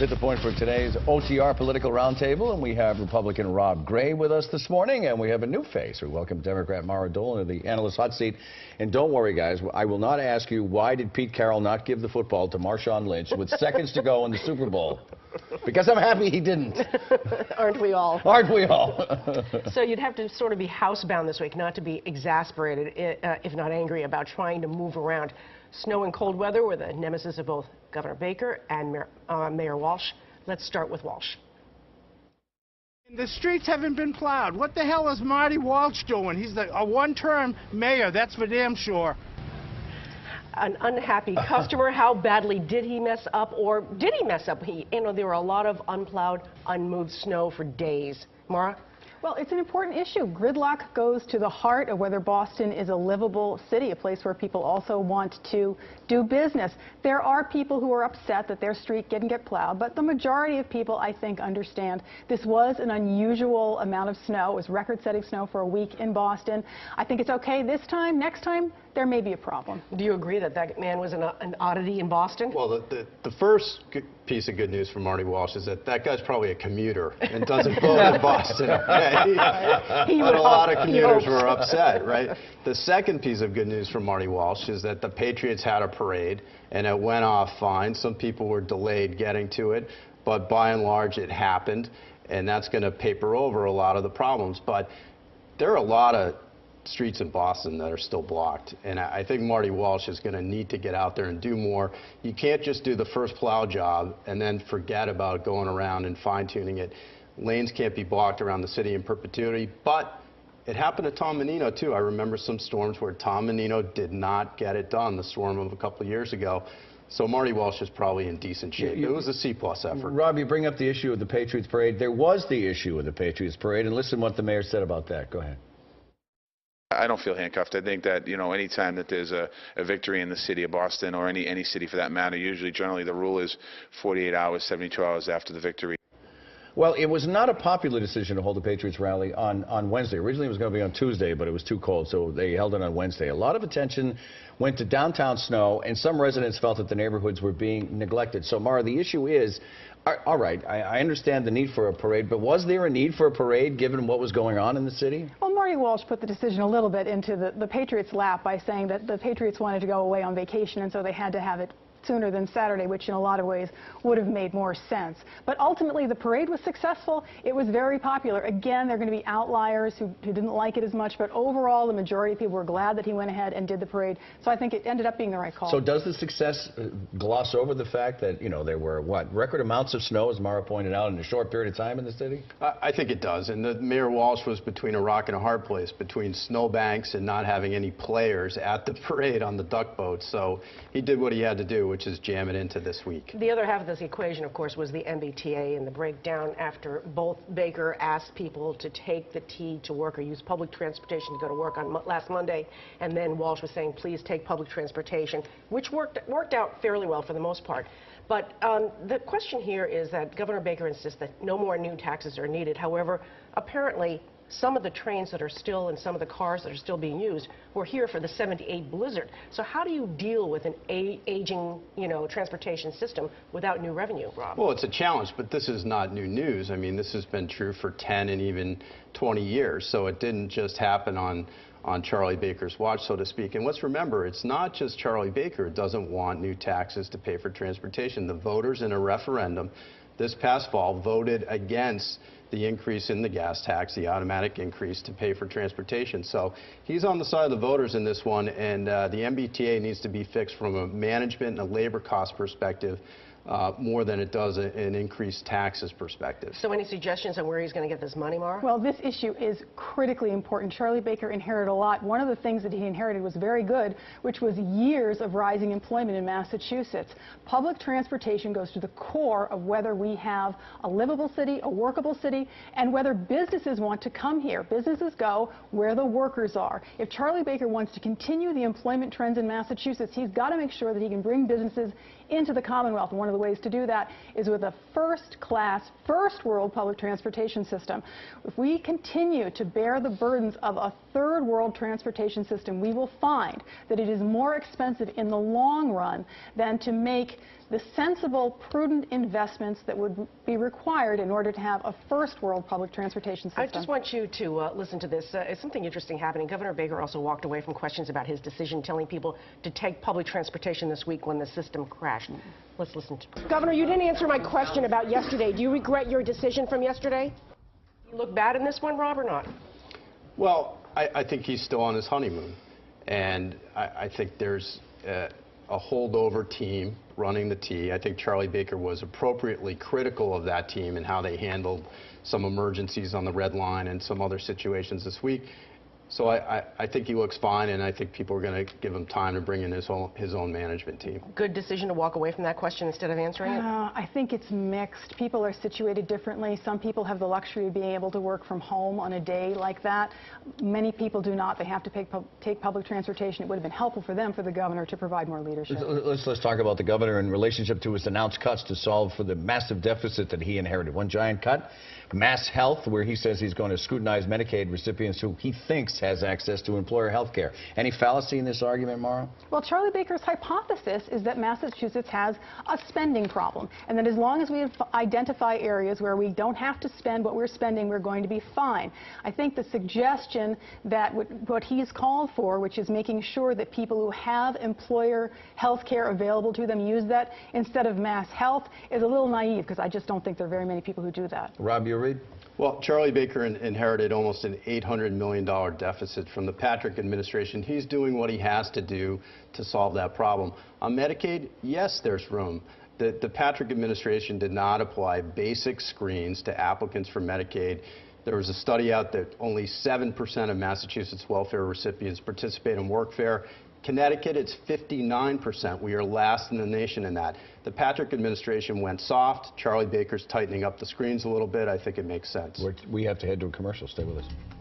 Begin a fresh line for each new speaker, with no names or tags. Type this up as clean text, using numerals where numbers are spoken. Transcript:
Hit the Point for today's OTR Political Roundtable, and we have Republican Rob Gray with us this morning, and we have a new face. We welcome Democrat Mara Dolan to the analyst hot seat. And don't worry, guys, I will not ask you why did Pete Carroll not give the football to Marshawn Lynch with seconds to go in the Super Bowl, because I'm happy he didn't.
Aren't we all?
Aren't we all?
So you'd have to sort of be housebound this week, not to be exasperated, if not angry, about trying to move around. Snow and cold weather were the nemesis of both Governor Baker and Mayor Walsh. Let's start with Walsh.
The streets haven't been plowed. What the hell is Marty Walsh doing? He's a one-term mayor, that's for damn sure.
An unhappy customer. How badly did he mess up, or did he mess up? There were a lot of unplowed, unmoved snow for days. Mara?
Well, it's an important issue. Gridlock goes to the heart of whether Boston is a livable city, a place where people also want to do business. There are people who are upset that their street didn't get plowed, but the majority of people, I think, understand this was an unusual amount of snow. It was record-setting snow for a week in Boston. I think it's okay this time. Next time, there may be a problem.
Do you agree that that man was an oddity in Boston?
Well, the first piece of good news from Marty Walsh is that guy's probably a commuter and doesn't vote in Boston. But a lot of commuters were upset, right? The second piece of good news from Marty Walsh is that the Patriots had a parade and it went off fine. Some people were delayed getting to it, but by and large it happened, and that's going to paper over a lot of the problems. But there are a lot of streets in Boston that are still blocked, and I think Marty Walsh is going to need to get out there and do more. You can't just do the first plow job and then forget about going around and fine-tuning it. Lanes can't be blocked around the city in perpetuity, but it happened to Tom Menino too. I remember some storms where Tom Menino did not get it done, the storm of a couple of years ago. So Marty Walsh is probably in decent shape. It was a C-plus effort.
Rob, you bring up the issue of the Patriots parade. There was the issue of the Patriots parade, and listen what the mayor said about that. Go ahead.
I don't feel handcuffed. I think that, any time that there's a victory in the city of Boston, or any city for that matter, generally the rule is 48 hours, 72 hours after the victory.
Well, it was not a popular decision to hold the Patriots rally on Wednesday. Originally, it was going to be on Tuesday, but it was too cold, so they held it on Wednesday. A lot of attention went to downtown snow, and some residents felt that the neighborhoods were being neglected. So, Mara, the issue is, all right, I understand the need for a parade, but was there a need for a parade given what was going on in the city?
Well, Marty Walsh put the decision a little bit into the Patriots' lap by saying that the Patriots wanted to go away on vacation, and so they had to have it sooner than Saturday, which in a lot of ways would have made more sense. But ultimately, the parade was successful. It was very popular. Again, there are going to be outliers who didn't like it as much, but overall, the majority of people were glad that he went ahead and did the parade. So I think it ended up being the right call.
So does the success gloss over the fact that, there were, record amounts of snow, as Mara pointed out, in a short period of time in the city?
I think it does. And Mayor Walsh was between a rock and a hard place, between snowbanks and not having any players at the parade on the duck boat. So he did what he had to do, which is jam it into this week.
The other half of this equation, of course, was the MBTA and the breakdown after both Baker asked people to take the T to work or use public transportation to go to work on last Monday, and then Walsh was saying, please take public transportation, which worked out fairly well for the most part. But the question here is that Governor Baker insists that no more new taxes are needed. However, apparently, some of the trains that are still and some of the cars that are still being used were here for the '78 blizzard. So how do you deal with an aging, transportation system without new revenue, Rob?
Well, it's a challenge, but this is not new news. I mean, this has been true for 10 and even 20 years. So it didn't just happen on Charlie Baker's watch, so to speak. And let's remember, it's not just Charlie Baker who doesn't want new taxes to pay for transportation. The voters in a referendum this past fall voted against the increase in the gas tax, the automatic increase to pay for transportation. So he's on the side of the voters in this one, and the MBTA needs to be fixed from a management and a labor cost perspective more than it does an increased taxes perspective.
So any suggestions on where he's going to get this money, Mara?
Well, this issue is critically important. Charlie Baker inherited a lot. One of the things that he inherited was very good, which was years of rising employment in Massachusetts. Public transportation goes to the core of whether we have a livable city, a workable city, and whether businesses want to come here. Businesses go where the workers are. If Charlie Baker wants to continue the employment trends in Massachusetts, he's got to make sure that he can bring businesses into the Commonwealth. And one of the ways to do that is with a first-class, first-world public transportation system. If we continue to bear the burdens of a third-world transportation system, we will find that it is more expensive in the long run than to make the sensible, prudent investments that would be required in order to have a first-world public transportation system.
I just want you to listen to this. It's something interesting happening. Governor Baker also walked away from questions about his decision, telling people to take public transportation this week when the system crashed. Let's listen to it. Governor, you didn't answer my question about yesterday. Do you regret your decision from yesterday? You look bad in this one, Rob, or not?
Well, I think he's still on his honeymoon. And I think there's a holdover team running the T. I think Charlie Baker was appropriately critical of that team and how they handled some emergencies on the Red Line and some other situations this week. So I think he looks fine, and I think people are going to give him time to bring in his own management team. Good
decision to walk away from that question instead of answering it?
I think it's mixed. People are situated differently. Some people have the luxury of being able to work from home on a day like that. Many people do not. They have to take public transportation. It would have been helpful for them, for the governor, to provide more leadership.
Let's talk about the governor in relationship to his announced cuts to solve for the massive deficit that he inherited. One giant cut, Mass Health, where he says he's going to scrutinize Medicaid recipients who he thinks has access to employer health care. Any fallacy in this argument, Maura?
Well, Charlie Baker's hypothesis is that Massachusetts has a spending problem, and that as long as we identify areas where we don't have to spend what we're spending, we're going to be fine. I think the suggestion that what he's called for, which is making sure that people who have employer health care available to them use that instead of Mass Health, is a little naive, because I just don't think there are very many people who do that.
Rob, you read?
Well, Charlie Baker inherited almost an $800 million deficit from the Patrick administration. He's doing what he has to do to solve that problem. On Medicaid, yes, there's room. The Patrick administration did not apply basic screens to applicants for Medicaid. There was a study out that only 7% of Massachusetts welfare recipients participate in workfare. Connecticut, it's 59%. We are last in the nation in that. The Patrick administration went soft. Charlie Baker's tightening up the screens a little bit. I think it makes sense.
We have to head to a commercial. Stay with us.